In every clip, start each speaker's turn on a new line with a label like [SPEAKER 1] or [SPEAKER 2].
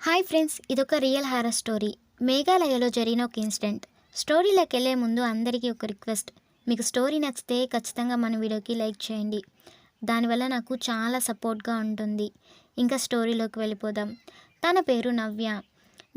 [SPEAKER 1] Hi friends, ఇదొక real horror story. మేఘాలయలో జరిగిన ఒక ఇన్సిడెంట్. స్టోరీలోకి వెళ్ళే ముందు అందరికీ ఒక రిక్వెస్ట్. మీకు స్టోరీ నచ్చితే ఖచ్చితంగా మన వీడియోకి లైక్ చేయండి. దానివల్ల నాకు చాలా సపోర్ట్గా ఉంటుంది. ఇంకా స్టోరీలోకి వెళ్ళిపోదాం. తన పేరు నవ్య.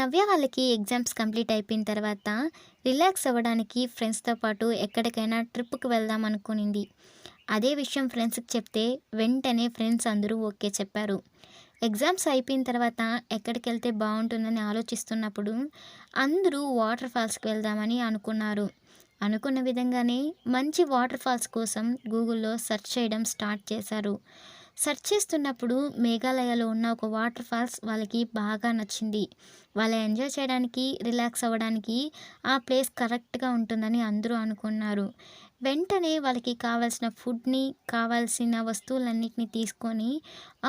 [SPEAKER 1] నవ్య వాళ్ళకి ఎగ్జామ్స్ కంప్లీట్ అయిపోయిన తర్వాత రిలాక్స్ అవ్వడానికి ఫ్రెండ్స్తో పాటు ఎక్కడికైనా ట్రిప్కి వెళ్దాం అనుకునింది. అదే విషయం ఫ్రెండ్స్కి చెప్తే వెంటనే ఫ్రెండ్స్ అందరూ ఓకే చెప్పారు. ఎగ్జామ్స్ అయిపోయిన తర్వాత ఎక్కడికి వెళ్తే బాగుంటుందని ఆలోచిస్తున్నప్పుడు అందరూ వాటర్ ఫాల్స్కి వెళ్దామని అనుకున్నారు. అనుకున్న విధంగానే మంచి వాటర్ ఫాల్స్ కోసం గూగుల్లో సెర్చ్ చేయడం స్టార్ట్ చేశారు. సెర్చ్ చేస్తున్నప్పుడు మేఘాలయలో ఉన్న ఒక వాటర్ ఫాల్స్ వాళ్ళకి బాగా నచ్చింది. వాళ్ళు ఎంజాయ్ చేయడానికి, రిలాక్స్ అవ్వడానికి ఆ ప్లేస్ కరెక్ట్గా ఉంటుందని అందరూ అనుకున్నారు. వెంటనే వాళ్ళకి కావాల్సిన ఫుడ్ని, కావాల్సిన వస్తువులన్నిటిని తీసుకొని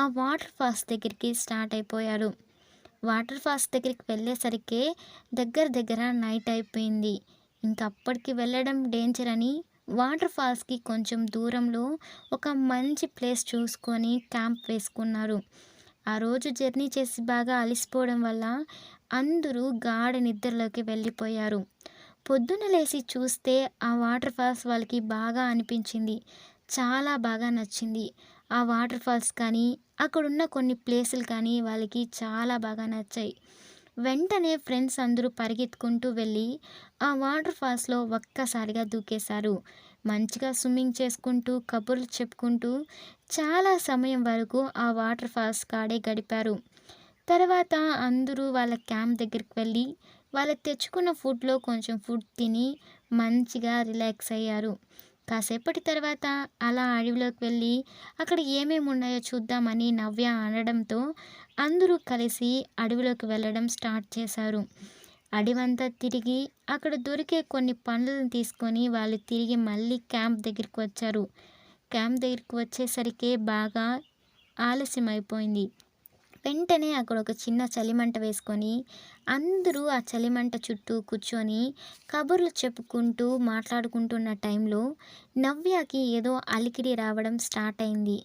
[SPEAKER 1] ఆ వాటర్ ఫాల్స్ దగ్గరికి స్టార్ట్ అయిపోయారు. వాటర్ ఫాల్స్ దగ్గరికి వెళ్ళేసరికి దగ్గర దగ్గర నైట్ అయిపోయింది. ఇంక అప్పటికి వెళ్ళడం డేంజర్ అని వాటర్ ఫాల్స్కి కొంచెం దూరంలో ఒక మంచి ప్లేస్ చూసుకొని క్యాంప్ వేసుకున్నారు. ఆ రోజు జర్నీ చేసి బాగా అలసిపోవడం వల్ల అందరూ గాఢ నిద్రలోకి వెళ్ళిపోయారు. పొద్దున లేచి చూస్తే ఆ వాటర్ ఫాల్స్ వాళ్ళకి బాగా అనిపించింది. చాలా బాగా నచ్చింది. ఆ వాటర్ ఫాల్స్ కానీ, అక్కడున్న కొన్ని ప్లేసులు కానీ వాళ్ళకి చాలా బాగా నచ్చాయి. వెంటనే ఫ్రెండ్స్ అందరూ పరిగెత్తుకుంటూ వెళ్ళి ఆ వాటర్ ఫాల్స్లో ఒక్కసారిగా దూకేశారు. మంచిగా స్విమ్మింగ్ చేసుకుంటూ, కబుర్లు చెప్పుకుంటూ చాలా సమయం వరకు ఆ వాటర్ ఫాల్స్ కాడే గడిపారు. తర్వాత అందరూ వాళ్ళ క్యాంప్ దగ్గరికి వెళ్ళి వాళ్ళు తెచ్చుకున్న ఫుడ్లో కొంచెం ఫుడ్ తిని మంచిగా రిలాక్స్ అయ్యారు. కాసేపటి తర్వాత అలా అడవిలోకి వెళ్ళి అక్కడ ఏమేమి ఉన్నాయో చూద్దామని నవ్య అనడంతో అందరూ కలిసి అడవిలోకి వెళ్ళడం స్టార్ట్ చేశారు. అడవంతా తిరిగి అక్కడ దొరికే కొన్ని పండ్లను తీసుకొని వాళ్ళు తిరిగి మళ్ళీ క్యాంప్ దగ్గరికి వచ్చారు. క్యాంప్ దగ్గరికి వచ్చేసరికి బాగా ఆలస్యం అయిపోయింది. వెంటనే అక్కడ ఒక చిన్న చలిమంట వేసుకొని అందరూ ఆ చలిమంట చుట్టూ కూర్చొని కబుర్లు చెప్పుకుంటూ మాట్లాడుకుంటున్న టైంలో నవ్యకి ఏదో అలికిడి రావడం స్టార్ట్ అయింది.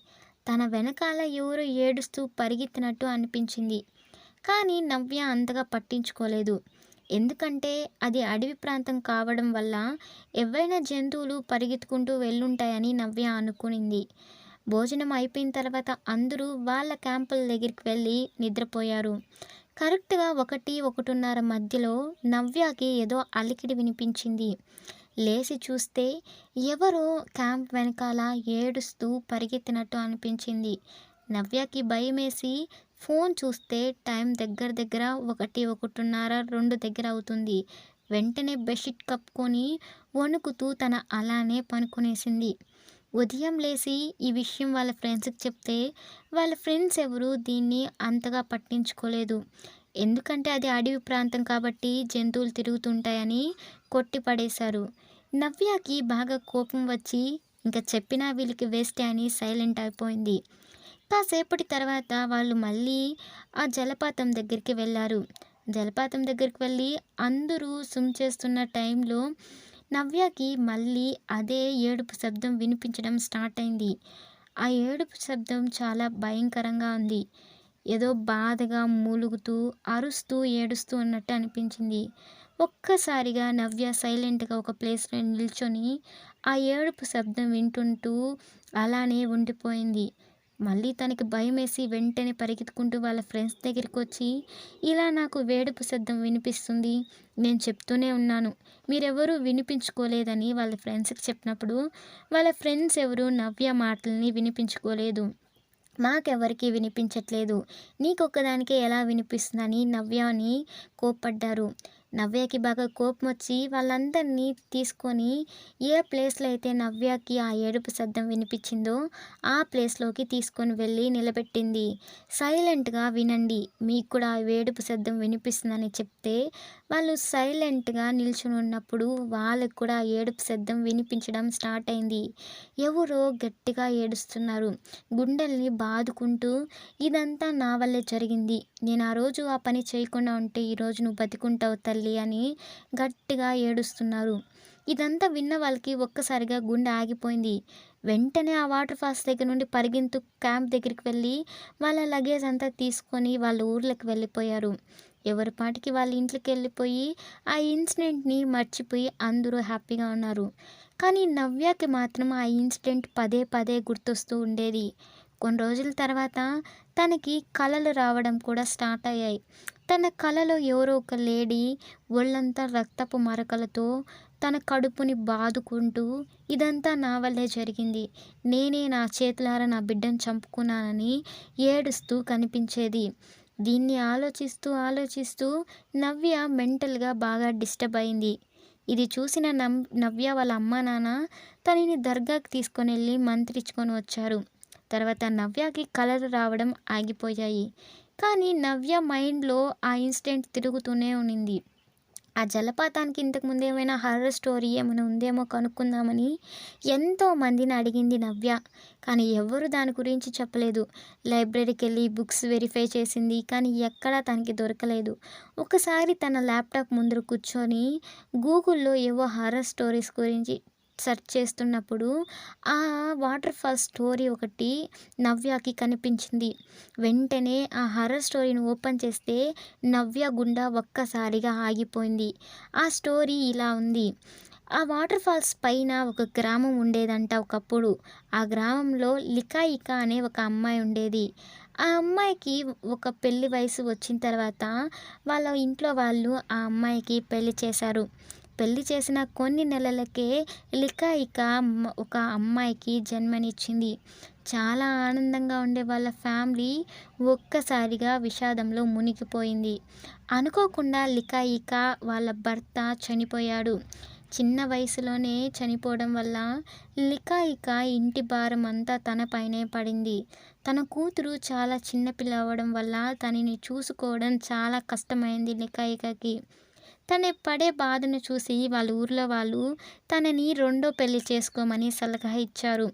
[SPEAKER 1] తన వెనకాల ఎవరో ఏడుస్తూ పరిగెత్తినట్టు అనిపించింది. కానీ నవ్య అంతగా పట్టించుకోలేదు. ఎందుకంటే అది అడవి ప్రాంతం కావడం వల్ల ఎవరైనా జంతువులు పరిగెత్తుకుంటూ వెళ్ళుంటాయని నవ్య అనుకునింది. భోజనం అయిపోయిన తర్వాత అందరూ వాళ్ళ క్యాంపుల దగ్గరికి వెళ్ళి నిద్రపోయారు. కరెక్ట్గా 1-1:30 మధ్యలో నవ్యకి ఏదో అలికిడి వినిపించింది. లేచి చూస్తే ఎవరో క్యాంప్ వెనకాల ఏడుస్తూ పరిగెత్తినట్టు అనిపించింది. నవ్యకి భయమేసి ఫోన్ చూస్తే టైం దగ్గర దగ్గర 1-1:30, 2 దగ్గర అవుతుంది. వెంటనే బెడ్షీట్ కప్పుకొని వణుకుతూ తన అలానే పనుకునేసింది. ఉదయం లేచి ఈ విషయం వాళ్ళ ఫ్రెండ్స్కి చెప్తే వాళ్ళ ఫ్రెండ్స్ ఎవరు దీన్ని అంతగా పట్టించుకోలేదు. ఎందుకంటే అది అడవి ప్రాంతం కాబట్టి జంతువులు తిరుగుతుంటాయని కొట్టి పడేశారు. నవ్యకి బాగా కోపం వచ్చి ఇంకా చెప్పినా వీళ్ళకి వేస్టే అని సైలెంట్ అయిపోయింది. కాసేపటి తర్వాత వాళ్ళు మళ్ళీ ఆ జలపాతం దగ్గరికి వెళ్ళారు. జలపాతం దగ్గరికి వెళ్ళి అందరూ స్విమ్ చేస్తున్న టైంలో నవ్యకి మళ్ళీ అదే ఏడుపు శబ్దం వినిపించడం స్టార్ట్ అయింది. ఆ ఏడుపు శబ్దం చాలా భయంకరంగా ఉంది. ఏదో బాధగా మూలుగుతూ, అరుస్తూ, ఏడుస్తూ ఉన్నట్టు అనిపించింది. ఒక్కసారిగా నవ్య సైలెంట్గా ఒక ప్లేస్లో నిల్చొని ఆ ఏడుపు శబ్దం వింటుంటూ అలానే ఉండిపోయింది. మళ్ళీ తనకి భయమేసి వెంటనే పరిగెత్తుకుంటూ వాళ్ళ ఫ్రెండ్స్ దగ్గరికి వచ్చి, ఇలా నాకు వేడుపు శబ్దం వినిపిస్తుంది, నేను చెప్తూనే ఉన్నాను, మీరెవరూ వినిపించుకోలేదని వాళ్ళ ఫ్రెండ్స్కి చెప్పినప్పుడు వాళ్ళ ఫ్రెండ్స్ ఎవరు నవ్య మాటల్ని వినిపించుకోలేదు. మాకెవరికి వినిపించట్లేదు, నీకొక్కదానికే ఎలా వినిపిస్తుందని నవ్యని కోప్పడ్డారు. నవ్యకి బాగా కోపం వచ్చి వాళ్ళందరినీ తీసుకొని ఏ ప్లేస్లో అయితే నవ్యకి ఆ ఏడుపు శబ్దం వినిపించిందో ఆ ప్లేస్లోకి తీసుకొని వెళ్ళి నిలబెట్టింది. సైలెంట్గా వినండి, మీకు కూడా ఆ ఏడుపు శబ్దం వినిపిస్తుందని చెప్తే వాళ్ళు సైలెంట్గా నిల్చుని ఉన్నప్పుడు వాళ్ళకు కూడా ఆ ఏడుపు శబ్దం వినిపించడం స్టార్ట్ అయింది. ఎవరో గట్టిగా ఏడుస్తున్నారు, గుండెల్ని బాదుకుంటూ, ఇదంతా నా వల్లే జరిగింది, నేను ఆ రోజు ఆ పని చేయకుండా ఉంటే ఈరోజు నువ్వు బతికుంటావు తల్లి అని గట్టిగా ఏడుస్తున్నారు. ఇదంతా విన్న వాళ్ళకి ఒక్కసారిగా గుండె ఆగిపోయింది. వెంటనే ఆ వాటర్ ఫాల్స్ దగ్గర నుండి పరిగెంతు క్యాంప్ దగ్గరికి వెళ్ళి వాళ్ళ లగేజ్ అంతా తీసుకొని వాళ్ళ ఊర్లోకి వెళ్ళిపోయారు. ఎవరి పాటికి వాళ్ళ ఇంట్లోకి వెళ్ళిపోయి ఆ ఇన్సిడెంట్‌ని మర్చిపోయి అందరూ హ్యాపీగా ఉన్నారు. కానీ నవ్యకి మాత్రం ఆ ఇన్సిడెంట్ పదే పదే గుర్తొస్తూ ఉండేది. కొన్ని రోజుల తర్వాత తనకి కలలు రావడం కూడా స్టార్ట్ అయ్యాయి. తన కలలో ఎవరో ఒక లేడీ ఒళ్ళంతా రక్తపు మరకలతో తన కడుపుని బాదుకుంటూ ఇదంతా నా వల్లే జరిగింది. నేనే నా చేతులారా నా బిడ్డను చంపుకున్నానని ఏడుస్తూ కనిపించేది. దీన్ని ఆలోచిస్తూ ఆలోచిస్తూ నవ్య మెంటల్‌గా బాగా డిస్టర్బ్ అయింది. ఇది చూసిన నవ్య వాళ్ళ అమ్మా, నాన్న తనని దర్గాకి తీసుకొనెళ్ళి మంత్రించుకొని వచ్చారు. తర్వాత నవ్యకి కలలు రావడం ఆగిపోయాయి. కానీ నవ్య మైండ్‌లో ఆ ఇన్సిడెంట్ తిరుగుతూనే ఉన్నింది. ఆ జలపాతానికి ఇంతకు ముందు ఏమైనా హారర్ స్టోరీ ఏమైనా ఉందేమో కనుక్కుందామని ఎంతో మందిని అడిగింది నవ్య. కానీ ఎవ్వరు దాని గురించి చెప్పలేదు. లైబ్రరీకెళ్ళి బుక్స్ వెరిఫై చేసింది. కానీ ఎక్కడా తనకి దొరకలేదు. ఒకసారి తన ల్యాప్టాప్ ముందర కూర్చొని గూగుల్‌లో ఏవో హారర్ స్టోరీస్ గురించి సెర్చ్ చేస్తున్నప్పుడు ఆ వాటర్ ఫాల్ స్టోరీ ఒకటి నవ్యకి కనిపించింది. వెంటనే ఆ హారర్ స్టోరీని ఓపెన్ చేస్తే నవ్య గుండె ఒక్కసారిగా ఆగిపోయింది. ఆ స్టోరీ ఇలా ఉంది. ఆ వాటర్ ఫాల్స్ పైన ఒక గ్రామం ఉండేదంట ఒకప్పుడు. ఆ గ్రామంలో లికాయిక అనే ఒక అమ్మాయి ఉండేది. ఆ అమ్మాయికి ఒక పెళ్లి వయసు వచ్చిన తర్వాత వాళ్ళ ఇంట్లో వాళ్ళు ఆ అమ్మాయికి పెళ్లి చేశారు. పెళ్లి చేసిన కొన్ని నెలలకే లికాయిక ఒక అమ్మాయికి జన్మనిచ్చింది. చాలా ఆనందంగా ఉండే వాళ్ళ ఫ్యామిలీ ఒక్కసారిగా విషాదంలో మునిగిపోయింది. అనుకోకుండా లికాయిక వాళ్ళ భర్త చనిపోయాడు. చిన్న వయసులోనే చనిపోవడం వల్ల లికాయిక ఇంటి భారం అంతా తన పైనే పడింది. తన కూతురు చాలా చిన్న పిల్ల అవ్వడం వల్ల తనని చూసుకోవడం చాలా కష్టమైంది లికాయికకి. తను పడే బాధను చూసి వాళ్ళ ఊర్లో వాళ్ళు తనని రెండో పెళ్లి చేసుకోమని సలహా ఇచ్చారు.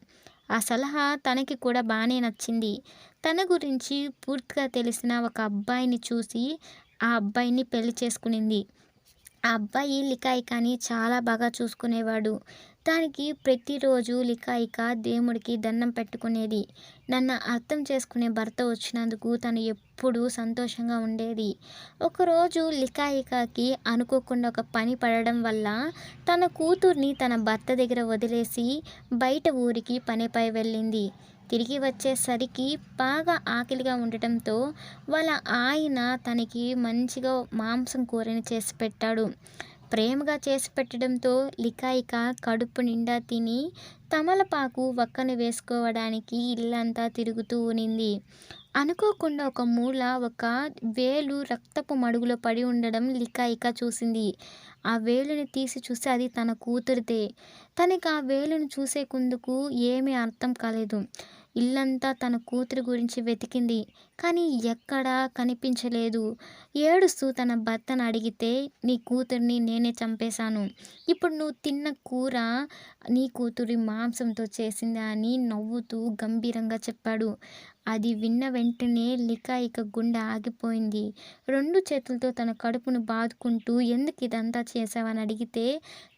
[SPEAKER 1] ఆ సలహా తనకి కూడా బాగానే నచ్చింది. తన గురించి పూర్తిగా తెలిసిన ఒక అబ్బాయిని చూసి ఆ అబ్బాయిని పెళ్లి చేసుకునింది. ఆ అబ్బాయి లికాయికని చాలా బాగా చూసుకునేవాడు. దానికి ప్రతిరోజు లికాయిక దేవుడికి దండం పెట్టుకునేది. నన్ను అర్థం చేసుకునే భర్త వచ్చినందుకు తను ఎప్పుడూ సంతోషంగా ఉండేది. ఒకరోజు లికాయికకి అనుకోకుండా ఒక పని పడడం వల్ల తన కూతుర్ని తన భర్త దగ్గర వదిలేసి బయట ఊరికి పనిపై వెళ్ళింది. తిరిగి వచ్చేసరికి బాగా ఆకలిగా ఉండటంతో వాళ్ళ ఆయన తనకి మంచిగా మాంసం కూరని చేసి పెట్టాడు. ప్రేమగా చేసి పెట్టడంతో లికాయిక కడుపు నిండా తిని తమలపాకు వక్కన వేసుకోవడానికి ఇల్లంతా తిరుగుతూ ఉనింది. అనుకోకుండా ఒక మూల ఒక వేలు రక్తపు మడుగులో పడి ఉండడం లికాయిక చూసింది. ఆ వేలుని తీసి చూస్తే అది తన కూతురిదే. తనకి ఆ వేలుని చూసే కుందుకు ఏమీ అర్థం కాలేదు. ఇల్లంతా తన కూతురి గురించి వెతికింది. కానీ ఎక్కడా కనిపించలేదు. ఏడుస్తూ తన భర్తను అడిగితే, నీ కూతురిని నేనే చంపేశాను. ఇప్పుడు నువ్వు తిన్న కూర నీ కూతురి మాంసంతో చేసిందా అని నవ్వుతూ గంభీరంగా చెప్పాడు. అది విన్న వెంటనే లికాయిక గుండె ఆగిపోయింది. రెండు చేతులతో తన కడుపును బాదుకుంటూ ఎందుకు ఇదంతా చేశావని అడిగితే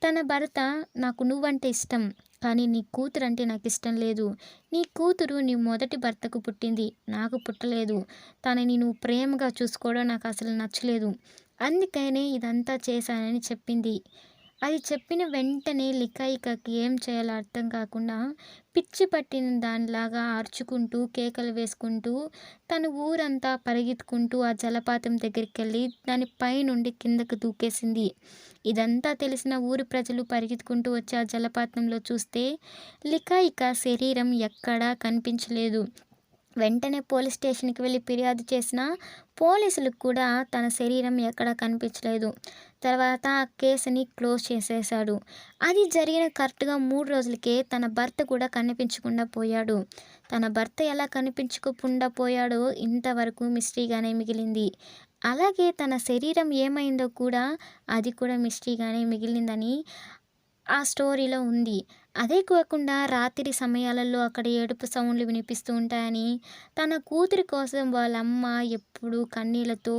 [SPEAKER 1] తన భర్త, నాకు నువ్వంటే ఇష్టం, కానీ నీ కూతురు అంటే నాకు ఇష్టం లేదు. నీ కూతురు నీ మొదటి భర్తకు పుట్టింది, నాకు పుట్టలేదు. తనని నువ్వు ప్రేమగా చూసుకోవడం నాకు అసలు నచ్చలేదు. అందుకనే ఇదంతా చేశానని చెప్పింది. అది చెప్పిన వెంటనే లికాయికకి ఏం చేయాలో అర్థం కాకుండా పిచ్చి పట్టిన దానిలాగా అరుచుకుంటూ కేకలు వేసుకుంటూ తన ఊరంతా పరిగెత్తుకుంటూ ఆ జలపాతం దగ్గరికి వెళ్ళి దాని పైనుండి కిందకు దూకేసింది. ఇదంతా తెలిసిన ఊరి ప్రజలు పరిగెత్తుకుంటూ వచ్చి ఆ జలపాతంలో చూస్తే లికాయిక శరీరం ఎక్కడా కనిపించలేదు. వెంటనే పోలీస్ స్టేషన్కి వెళ్ళి ఫిర్యాదు చేసినా పోలీసులకు కూడా తన శరీరం ఎక్కడా కనిపించలేదు. తర్వాత ఆ కేసుని క్లోజ్ చేసేశాడు. అది జరిగిన కరెక్ట్‌గా 3 రోజులకే తన భర్త కూడా కనిపించకుండా పోయాడు. తన భర్త ఎలా కనిపించకుండా పోయాడో ఇంతవరకు మిస్టరీగానే మిగిలింది. అలాగే తన శరీరం ఏమైందో కూడా అది కూడా మిస్టరీగానే మిగిలిందని ఆ స్టోరీలో ఉంది. అదే కాకుండా రాత్రి సమయాలలో అక్కడ ఏడుపు సౌండ్లు వినిపిస్తూ ఉంటాయని, తన కూతురి కోసం వాళ్ళమ్మ ఎప్పుడూ కన్నీళ్లతో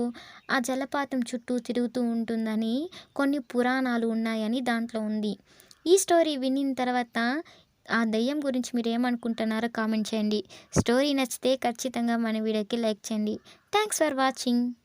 [SPEAKER 1] ఆ జలపాతం చుట్టూ తిరుగుతూ ఉంటుందని కొన్ని పురాణాలు ఉన్నాయని దాంట్లో ఉంది. ఈ స్టోరీ వినిన తర్వాత ఆ దెయ్యం గురించి మీరేమనుకుంటున్నారో కామెంట్ చేయండి. స్టోరీ నచ్చితే ఖచ్చితంగా మన వీడియోకి లైక్ చేయండి. Thanks for watching.